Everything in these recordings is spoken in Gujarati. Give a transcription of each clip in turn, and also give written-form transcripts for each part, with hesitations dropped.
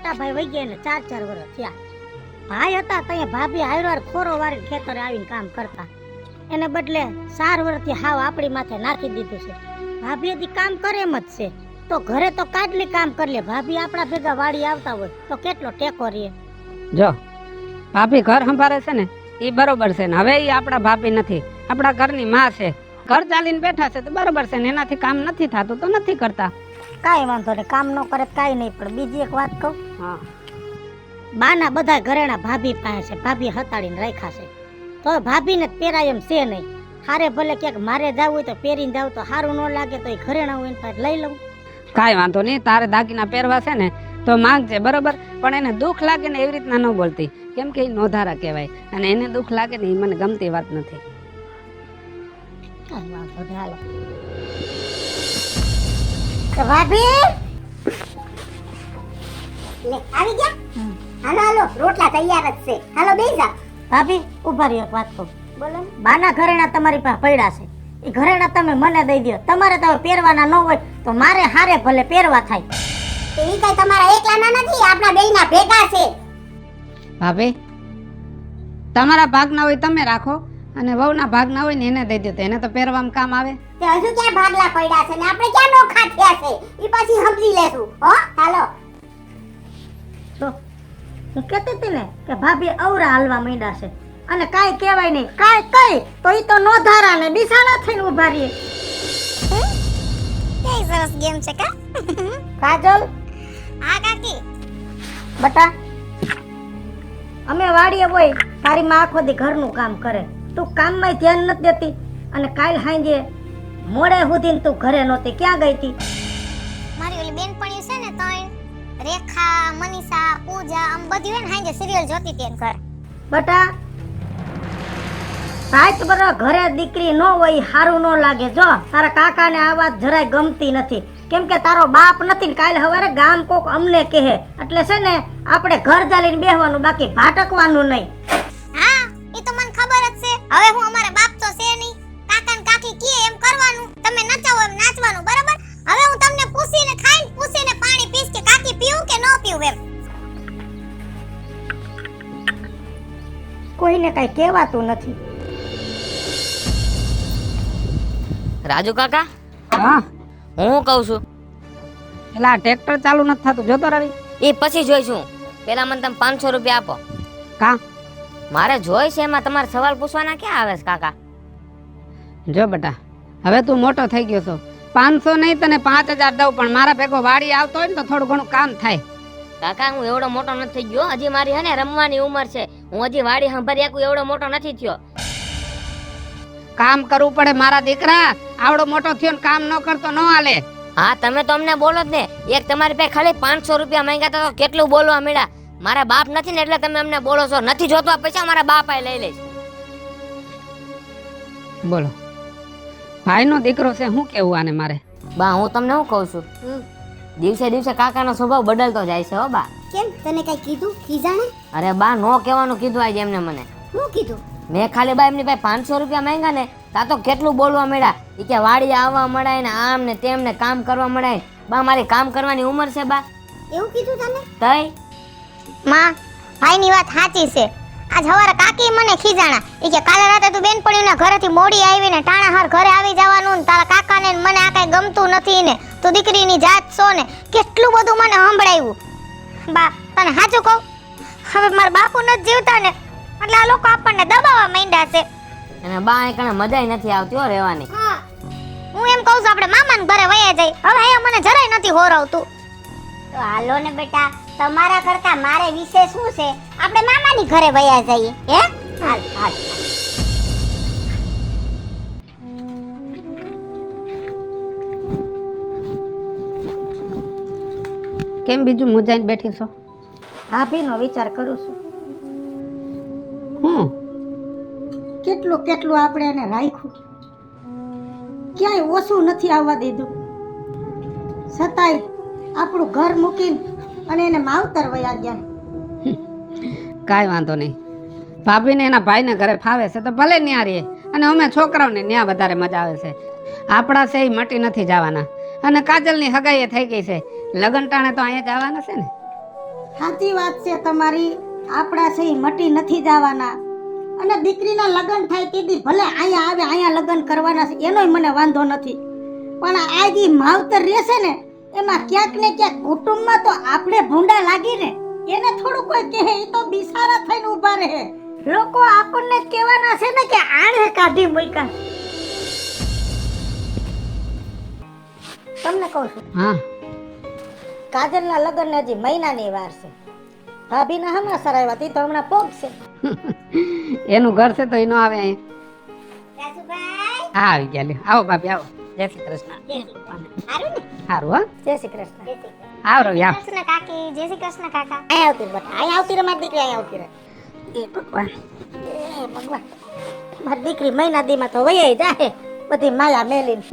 મોટા ભાઈ વહી ગયા ને 4 વર્ષ થયા. ભાઈ હતા ત્યાં ભાભી હારવાર ખોરો વાળીને ખેતરે આવીને કામ કરતા. એને બદલે 4 વર્ષથી હાવ આપણી માથે નાખી દીધું છે. ભાભી હજી કામ કરે એમ જ છે. તો ઘરે તો કાટલી કામ કરી લે. ભાભી આપણા ભેગા વાડી આવતા હોય તો કેટલો ટેકો રહે. જો ભાભી ઘર સંભાળે છે ને એ બરોબર છે ને. હવે એ આપણા ભાભી નથી, આપણા ઘરની માં છે. ઘર ચાલીને બેઠા છે તો બરોબર છે ને. એનાથી કામ નથી થતું તો નથી કરતા. કાંઈ વાંધો નહીં, કામ ન કરે કાંઈ નહીં. પણ બીજી એક વાત કહું, હા, બાના બધા ઘરેણા ભાભી પાસે છે. ભાભી હતાડીને રાખ્યા છે. તો ભાભીને જ પહેરાય એમ છે નહીં. હારે ભલે ક્યાંક મારે જવું હોય તો પહેરીને જાવ તો સારું ન લાગે તો એ ઘરેણા હોય એને પાસે લઈ લઉં. કાંઈ વાંધો નહીં. તારે દાગીના પહેરવા છે ને તો માંગજે બરોબર. પણ એને દુઃખ લાગે ને એવી રીતના ન બોલતી, કેમ કે એ નોધારા કહેવાય અને એને દુઃખ લાગે ને એ મને ગમતી વાત નથી. કાંઈ વાંધો નહીં, હાલો. તો ભાભી લે આવી ગયા. હાલો હાલો, રોટલા તૈયાર જ છે. હાલો બેસી જા. ભાભી ઉભા રહ્યો, એક વાત કહું. બોલો. બાના ઘરેણા તમારી પાસે પડ્યા છે. એ ઘરેણા તમે મને દઈ દો. તમારે તો પહેરવાના ન હોય તો મારે હારે ભલે પહેરવા થાય. તો ઈ કઈ તમારા એકલાના નથી, આપણા બેયના ભેગા છે. ભાભી તમારા ભાગના હોય તમે રાખો અને વહુના ભાગના હોય ને એને દઈ દો તો એને તો પહેરવામાં કામ આવે. તે હજુ ક્યાં ભાગલા પડ્યા છે ને આપણે ક્યાં નોખા થયા છે ઈ પછી સમજી લેશું. હો હાલો. તો હું કહેતી હતી ને કે ભાભી અવરા હાલવા માંડ્યા છે અને કાંઈ કહેવાય નહીં. કાંઈ કઈ તો ઈ તો નોધારા ને બિસાડા થઈને ઉભા રહીએ. કઈ સરસ ગેમ છે કા. કાજલ, હા કાકી. બટા, અમે વાડીએ હોય, તારી માં આખો દી ઘરનું કામ કરે. તું કામમાં ધ્યાન નથી દેતી અને કાલ સાંજે મોડે સુધી તું ઘરે નહોતી. ક્યાં ગઈ હતી? મારી ઓલી બેનપણી છે ને ત્રણ, રેખા, મનીષા, પૂજા, આમ બધી હોય ને હાંજે સિરિયલ જોતી હતી ઘર. બટા, રાત બરો ઘરે દીકરી ન હોય સારું ન લાગે. જો તારા કાકાને આ વાત જરાય ગમતી નથી, કેમ કે તારો બાપ નથી ને કાલે સવારે ગામ કોક અમને કહે. એટલે છે ને આપણે ઘર ચાલીને બેહવાનું, બાકી ભાટકવાનું નહીં. હા ઈ તો મને ખબર જ છે. હવે હું અમારા બાપ તો છે નહીં. કાકા ને કાકી કહે એમ કરવાનું, તમે નચાવો એમ નાચવાનું, બરાબર. હવે હું તમને પૂછીને ખાઈને પૂછીને પાણી પીશ કે કાકી પીવું કે ન પીવું એમ. કોઈને કઈ કહેવાતું નથી. રાજુ કાકા, હા, હું કહું છું એટલે આ ટ્રેક્ટર ચાલુ નથી થતું, જોતો રવિ. એ પછી જોઈશું. પેલા મને તમે 500 રૂપિયા આપો. કા મારે જોઈ છે, એમાં તમારે સવાલ પૂછવાના ક્યાં આવે છે કાકા? જો બેટા, હવે તું મોટો થઈ ગયો છો. 500 નહીં તને 5000 દઉં, પણ મારા ભેગો વાડી આવતો હોય ને તો થોડું ઘણું કામ થાય. કાકા હું એવડો મોટો નથી થઈ ગયો. હજી મારી હે ને રમવાની ઉંમર છે. હું હજી વાડી સંભાળી શકું એવડો મોટો નથી થયો. કામ કરવું પડે મારા દીકરા. આવડો મોટો થયો ને કામ ન કરતો ન હાલે. હા તમે તો અમને બોલો જ ને. એક તમારી પાસે ખાલી 500 રૂપિયા માંગ્યા તો કેટલું બોલવા મળ્યા. મારા બાપ નથી ને એટલે તમે અમને બોલો છો. નથી જોતો આ પૈસા મારા બાપ આ લઈ લઈશ. બોલો, ભાઈનો દીકરો છે, શું કેવું આને મારે? બા હું તમને શું કહું છું, દિવસે દિવસે કાકાનો સ્વભાવ બદલતો જાય છે હો બા. કેમ તને કઈ કીધું ખીજાણે? અરે બા નો કહેવાનું કીધું આજે એમને મને. શું કીધું? મેં ખાલી બા એમની પાસે 500 રૂપિયા માંગ્યા ને તા તો કેટલું બોલવા મળ્યા. ઈ કે વાડી આવવા મળાય ને આમ ને તેમ ને કામ કરવા મળાય. બા મારી કામ કરવાની ઉંમર છે બા. એવું કીધું તને? તઈ માં, ભાઈની વાત સાચી છે. આજ સવારે કાકી મને ખીજાણા. ઈ કે કાલે રાતે તું બેનપણીના ઘરેથી મોડી આવીને ટાણા હાર ઘરે આવી જવાનું ને તારા કાકાને ને મને આ કઈ ગમતું નથી ને તું દીકરીની જાત છો ને કેટલું બધું મને સંભળાવ્યું. બા તને સાચું કહું, હવે મારા બાપુ નથી જીવતા ને એટલે આ લોકો આપણને દબાવવા માંડ્યા છે. અને બા એ કણે મજાય નથી આવતી હો રહેવાની. હા, હું એમ કહું છું આપણે મામાના ઘરે વયા જઈ. હવે અહીંયા મને જરાય નથી હોરવતું. તો હાલો ને બેટા, તમારા કરતા મારે વિશે શું છે? આપણે મામાની ઘરે વયા જઈએ. હે હાલ હાલ. કેમ બીજું મુજાઈને બેઠી છો? ભાભીનો વિચાર કરું છું. હું કેટલું કેટલું આપણે એને રાખ્યું, ક્યાંય ઓછું નથી આવવા દીધું. છતાંય આપણું ઘર મૂકીને અને એને માવતર વયા ગયા. કાંઈ વાંધો નહીં. ભાભીને એના ભાઈને ઘરે ફાવે છે તો ભલે ન્યા રહીએ, અને અમે છોકરાઓને ન્યા વધારે મજા આવે છે. આપણા છે એ મટી નથી જવાના. અને કાજલની હગાઈ થઈ ગઈ છે, લગન ટાણે તો અહીંયા જવાના છે ને. સાચી વાત છે તમારી. આપણા છે ઈ મટી નથી જવાના. અને દીકરીના લગ્ન થાય તેથી ભલે અહીંયા આવે, અહીંયા લગ્ન કરવાના છે, એનોય મને વાંધો નથી. પણ આ જે માવતર રહેશે ને એમાં ક્યાંક ને ક્યાંક કુટુંબમાં તો આપણે ભૂંડા લાગીને એને થોડું કોઈ કહે, એ તો બિસારા થઈને ઊભા રહે. લોકો આપણને જ કહેવાના છે ને કે આણે કાઢી મૂક્યા. તમને કહું છું, હા કાજલના લગ્ન હજી મહિનાની વાર છે. ભાભીના હમણાં સરાવ્યા હતી તો હમણાં પોગશે. એનું ઘર છે તો એ ન આવે અહીં. રાજુભાઈ હા આવી ગયા લ્યો. આવો ભાભી આવો. જય શ્રી કૃષ્ણ. હારું ને? સારું હા. જય શ્રી કૃષ્ણ. આવ રવિ આવ. કૃષ્ણ કાકી, જય શ્રી કૃષ્ણ કાકા. અહીંયા આવતી રે બટા, અહીંયા આવતી રે મારી દીકરી, અહીંયા આવતી રે. એ ભગવાન. એ ભગવાન, મારી દીકરી મહિના દીમાં તો વહી જાય બધી માયા મેલીને.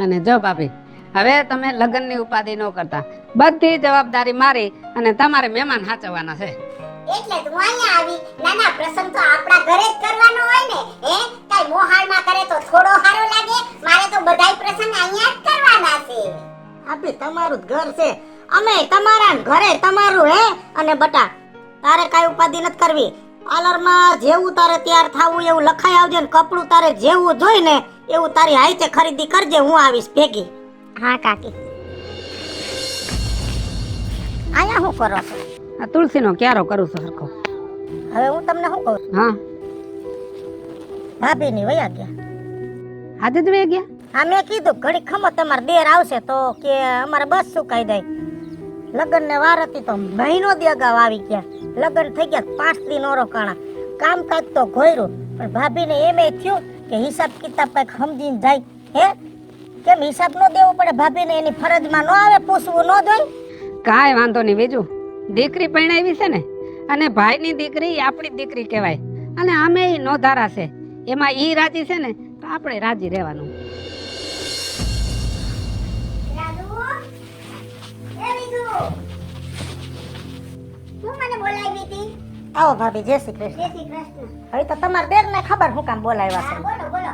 અને જો ભાભી હવે તમે લગ્નની ઉપાધિ ન કરતા. બધી જવાબદારી મારી અને તમારે મહેમાન સાચવવાના છે. એટલે તું અહીંયા આવી. નાના પ્રસંગ તો આપણા ઘરે જ કરવાનો હોય ને. હે કાઈ મોહાળમાં કરે તો થોડો સારો લાગે. મારે તો બધાય પ્રસંગ અહીંયા જ કરવાના છે. આપી તમારું જ ઘર છે, અમે તમારા ને ઘરે તમારું. હે અને બટા તારે કાઈ ઉપાધિ નથી કરવી. પાર્લરમાં જેવું તારે તૈયાર થાવું એવું લખાઈ આવજે ને કપડું તારે જેવું જોઈ ને એવું તારી હાઈતે ખરીદી કરજે. હું આવીશ ભેગી. હા કાકી. અહીંયા શું કરો છો? આ તુલસીનો ક્યારો કરું છું સરખો. હવે હું તમને શું કહું છું, હા ભાભીની વયા ગયા. આજે જ વે ગયા. હા મેં કીધું ઘડી ખમો તમારે દેર આવશે તો કે અમારે બસ સુકાઈ જાય. લગ્ન ને વાર હતી તો મહિનો દી અગાઉ આવી ગયા. લગ્ન થઈ ગયા 5 દી નો રોકાણા. કામકાજ તો ઘોર્યું પણ ભાભીને એમ થયું કે હિસાબ કિતાબ કઈક સમજીને જાય. હે કેમ હિસાબ નો દેવો પડે ભાભીને? એની ફરજમાં ન આવે, પૂછવું ન જોઈએ? કાંઈ વાંધો નહીં. બીજું દીકરી પરણાવી છે ને, અને ભાઈની દીકરી ઈ આપણી દીકરી કહેવાય. અને આમે ઈ નોધારા છે, એમાં ઈ રાજી છે ને તો આપણે રાજી રહેવાનું. રાજુ, એ વિજુ. તું મને બોલાવી હતી. આવો ભાભી, જય શ્રી કૃષ્ણ. જય શ્રી કૃષ્ણ. હવે તો તમારા બેન ને ખબર હું કામ બોલાવ્યા હા છે. બોલો બોલો.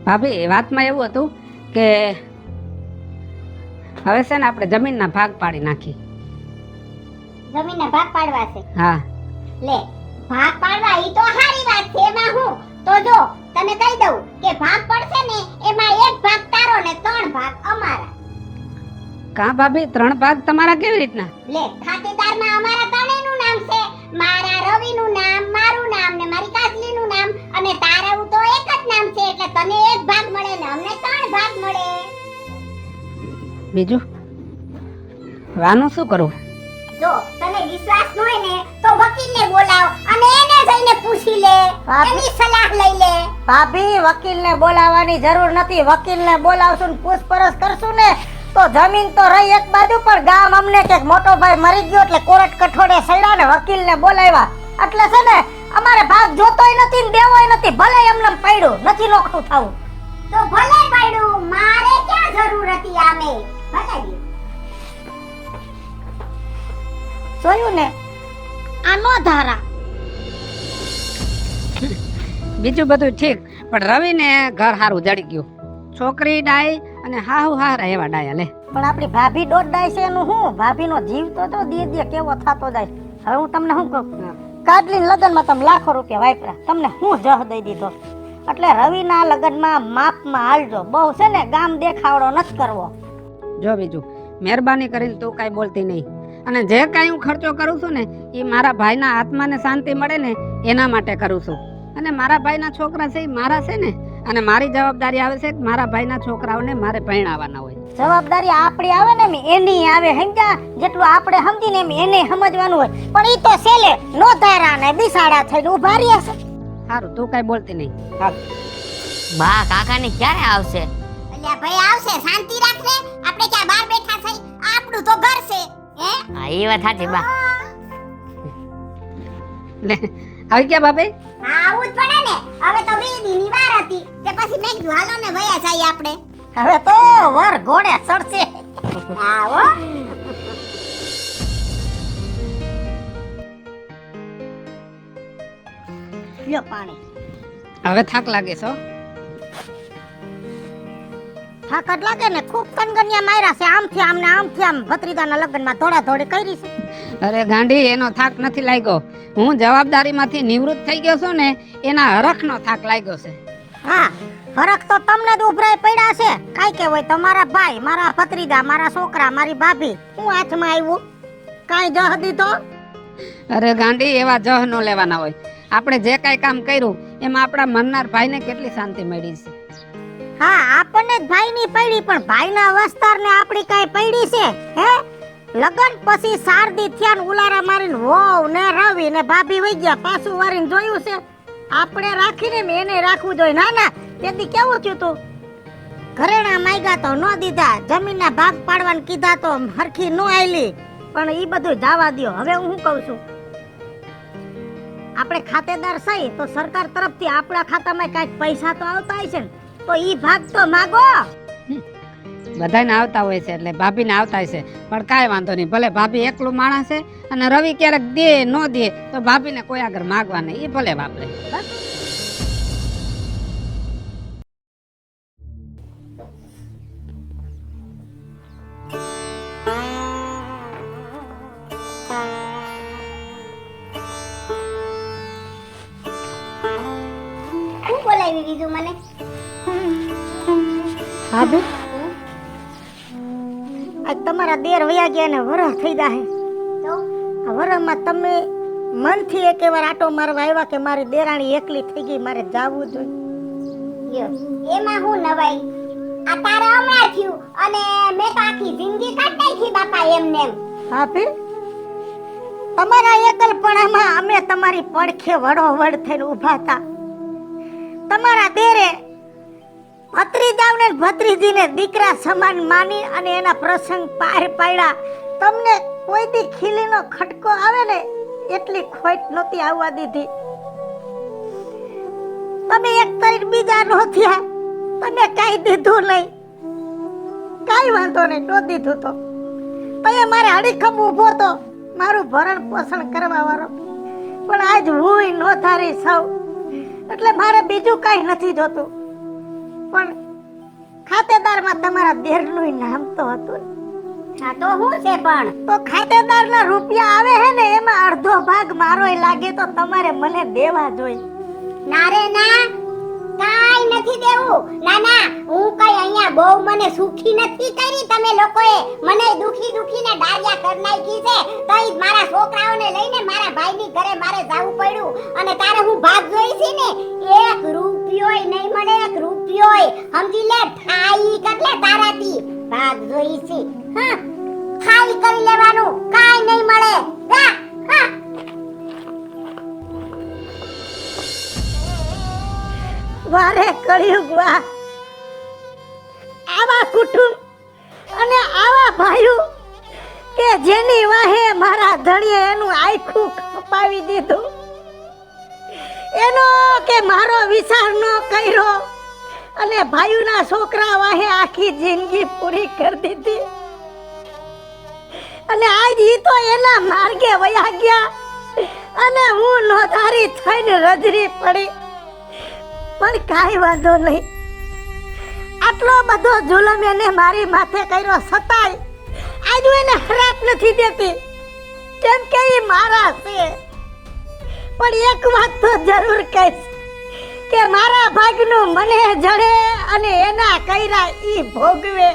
ભાભી વાતમાં એવું હતું કે હવે છે ને આપણે જમીનના ભાગ પાડી નાખી. જમીનના ભાગ પાડવા છે. હા લે ભાગ પાડવા ઈ તો સારી વાત છે. એમાં હું તો જો તને કહી દઉં કે ભાગ પડશે ને એમાં એક ભાગ તારો ને 3 ભાગ અમારા. કા ભાભી 3 ભાગ તમારા કેવી રીતના? લે ખાતેદારમાં અમારા ત્રણેયનું નામ છે. મારા રવિનું નામ, મારું નામ ને મારી કાજલીનું નામ, અને તારું તો એક જ નામ છે એટલે તને એક ભાગ મળે ને અમને 3 ભાગ મળે. બીજું વાનું શું કરું? જો તને વિશ્વાસ ન હોય ને તો વકીલને બોલાવ અને એને જઈને પૂછી લે, એની સલાહ લઈ લે. ભાભી વકીલને બોલાવવાની જરૂર નથી. વકીલને બોલાવશું ને પૂછપરછ કરશું ને તો જમીન તો રહી એક બાજુ, પણ ગામ અમને કે મોટો ભાઈ મરી ગયો એટલે કોર્ટ કઠોડે સડ્યા ને વકીલને બોલાવ્યા. એટલે છે ને અમારે ભાગ જોતોય નથી ને દેવોય નથી. ભલે એમને પડ્યું નથી નોખું થવું તો ભલે પડ્યું, મારે ક્યાં જરૂર હતી આમે. ભલે ગયું. જોયું ને, આ નો ધારા. બીજું બધું ઠીક, પણ રવિને ઘર હારું જડી ગયું. છોકરી ડાય અને હાહુ હારા એવા ડાયા લે. પણ આપણી ભાભી દોડાય છે એનું હું? ભાભીનો જીવ તો જો દે કેવો થતો જાય. હવે હું તમને શું કહું, કાજલીના લગ્નમાં તમે લાખો રૂપિયા વાપરા, તમને હું જહ દઈ દીધો. એટલે રવિના લગ્નમાં માપમાં હાલજો. બહુ છે ને ગામ દેખાવડો નથી કરવો. જો બીજું મહેરબાની કરીને તું કાંઈ બોલતી નહીં. અને જે કાંઈ હું ખર્ચો કરું છું ને એ મારા ભાઈના આત્માને શાંતિ મળે ને એના માટે કરું છું. અને મારા ભાઈના છોકરા છે એ મારા છે ને, અને મારી જવાબદારી આવે છે કે મારા ભાઈના છોકરાઓને મારે પરણાવવાના હોય. જવાબદારી આપણી આવે ને એની આવે, સમજ્યા? જેટલું આપણે સમજીને એમ એને સમજવાનું હોય. પણ ઈ તો સેલે નો ધારા ને બિસાડા થઈને ઉભા રહ્યા છે. સારું તું કાંઈ બોલતી નહીં. હાલ બા કાકાની ક્યારે આવશે? અલ્યા ભાઈ આવશે, શાંતિ રાખ ને. આપણે ક્યાં બહાર બેઠા થઈ? આપણું તો ઘર છે. હે હા એ વાત સાચી બા. લે આવી ગયા ભાભી? હા આવું જ પડે ને. હવે તો 2 દીની વાર હતી તે પછી મેં કીધું હાલો ને વયા જાય આપણે. હવે તો વર ઘોડે ચડશે. આવો લ્યો પાણી. હવે થાક લાગે છો? થાકટ લાગે ને ખૂબ કનગનિયા માર્યા છે, આમથી આમ ને આમથી આમ ભત્રીજાના લગ્નમાં દોડા દોડી કરી છે. અરે ગાંડી, એનો થાક નથી લાગ્યો. હું જવાબદારીમાંથી નિવૃત્ત થઈ ગયો છું ને, એના હરખનો થાક લાગ્યો છે. હા, ફરક તો તમને જ ઉભરાય પડ્યા છે. કાઈ કે હોય તમારા ભાઈ, મારા ભત્રીજા, મારા છોકરા, મારી ભાભી, હું હાથમાં આવ્યું કાઈ જહ દીધો? અરે ગાંડી, એવા જહ ન લેવાના હોય. આપણે જે કાંઈ કામ કર્યું એમાં આપણા મનનાર ભાઈને કેટલી શાંતિ મળી છે. હા, આપણને જ ભાઈની પડી, પણ ભાઈના વસ્તારને આપણી કાઈ પડી છે? હે, લગન પછી શારદી થયા ને ઉલારા મારીને વહુ ને રવિ ને ભાભી વઈ ગયા, પાછું વારીને જોયું છે? આપણે રાખીને ને એને રાખવું જોઈએ. ના ના, તેથી કેવું થયું તું? ઘરેણા માંગ્યા તો ન દીધા, જમીનના ભાગ પાડવાનું કીધા તો હરખી ન આયલી, પણ ઈ બધું જવા દ્યો. હવે હું શું કહું છું, આપણે ખાતેદાર સહી તો સરકાર તરફથી આપણા ખાતામાં કાંઈક પૈસા તો આવતા હોય છે ને, તો ઈ ભાગ તો માગો. બધાને આવતા હોય છે એટલે ભાભીને આવતા હોય છે, પણ કાંઈ વાંધો નહીં. ભલે ભાભી એકલું માણસ છે અને રવિ ક્યારેક દે ન દે તો ભાભીને કોઈ આગળ માગવા નહીં, એ ભલે વાપરે. હું બોલાવી દીધું મને? ભાભી, આજ તમારા દેર વયા ગયા ને વરહ થઈ જાહે. તો આ વરહમાં તમે મનથી એક વાર આટો મારવા આવ્યા કે મારી દેરાણી એકલી થઈ ગઈ, મારે જાવું જોઈએ? લ્યો, એમાં હું નવાઈ? આ તારે હમણાં થયું અને મેં તો આખી જિંદગી કાઢી નાખી બાપા એમને એમ. ભાભી, તમારા એકલપણામાં અમે તમારી પડખે વડોવડ થઈને ઊભા હતા. તમારા દેરે ભત્રીજાને ભત્રીજીને દીકરા સમાન માની અને એના પ્રસંગ પાર પાડ્યા. તમને કોઈ દી ખીલીનો ખટકો આવે ને એટલી ખોટ નહોતી આવવા દીધી. તમે એક તરીકે બીજા નો થયા, તમે કાઈ દીધું નહીં. કાઈ વાંધો નહીં, નો દીધું તો તમે મારે અડીખમ ઊભો તો મારું ભરણ પોષણ કરવા વાળો, પણ આજ હું નો થારી સૌ એટલે મારે બીજું કાઈ નથી જોતું. પણ ખાતેદારમાં તમારા દેરનું નામ તો હતું. હા તો હું છે પણ તો ખાતેદારના રૂપિયા આવે હે ને એમાં અડધો ભાગ મારોય લાગે તો તમારે મને દેવા જોઈએ. ના રે ના, કાઈ નથી દેવું. ના ના, હું કઈ અહીંયા બહુ મને સુખી નથી કરી તમે લોકોએ. મને દુખી દુખીને ડાળિયા કરી નાખી છે. તઈ મારા છોકરાઓને લઈને મારા ભાઈની ઘરે મારે જાવું પડ્યું અને તારે હું ભાગ જોઈ છે ને, 1 રૂપિયોય નહીં મળે, 1 રૂપિયોય. સમજી લે, ઠાઈ એટલે તારાથી ભાગ જોઈ છે. હા, ખાઈ કરી લેવાનું, કાઈ નહીં મળે. જા, હા. વારે કળિયુગ વાહ, આવા કુટુંબ અને આવા ભાઈઓ કે જેની વાહે મારા ધણીએ એનું આખું ખપાવી દીધું, એનો કે મારો વિચાર ન કર્યો અને ભાઈઓના છોકરા વાહે આખી જિંદગી પૂરી કરી દીધી અને આજ ઈ તો એના માર્ગે વયા ગયા અને હું નોધારી થઈને રજરી પડી. પણ કાઈ વાંધો નહીં, આટલો બધો જુલમ એને મારી માથે કર્યો છતાંય આજ હું એને ખરાબ નથી દેતી, કેમ કે એ મારા છે. પણ એક વાત તો જરૂર કહીશ કે મારા ભાગનું મને જડે અને એના કર્યા ઈ ભોગવે.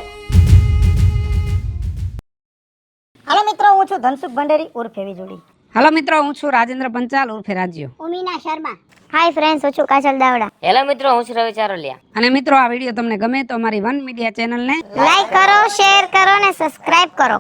હાલો મિત્રો, હું છું ધનસુખ ભંડેરી ઉર્ફે વીજળી. હાલો મિત્રો, હું છું રાજેન્દ્ર પંચાલ ઉર્ફે રાજ્યો. ઉમીના શર્મા. હાય ફ્રેન્ડ્સ, હું છું કાજલ દાવડા. હેલો મિત્રો, હું છું રવિ ચારોલિયા. અને મિત્રો, આ વિડીયો તમને ગમે તો અમારી વન મીડિયા ચેનલને લાઈક કરો, શેર કરો ને સબસ્ક્રાઇબ કરો.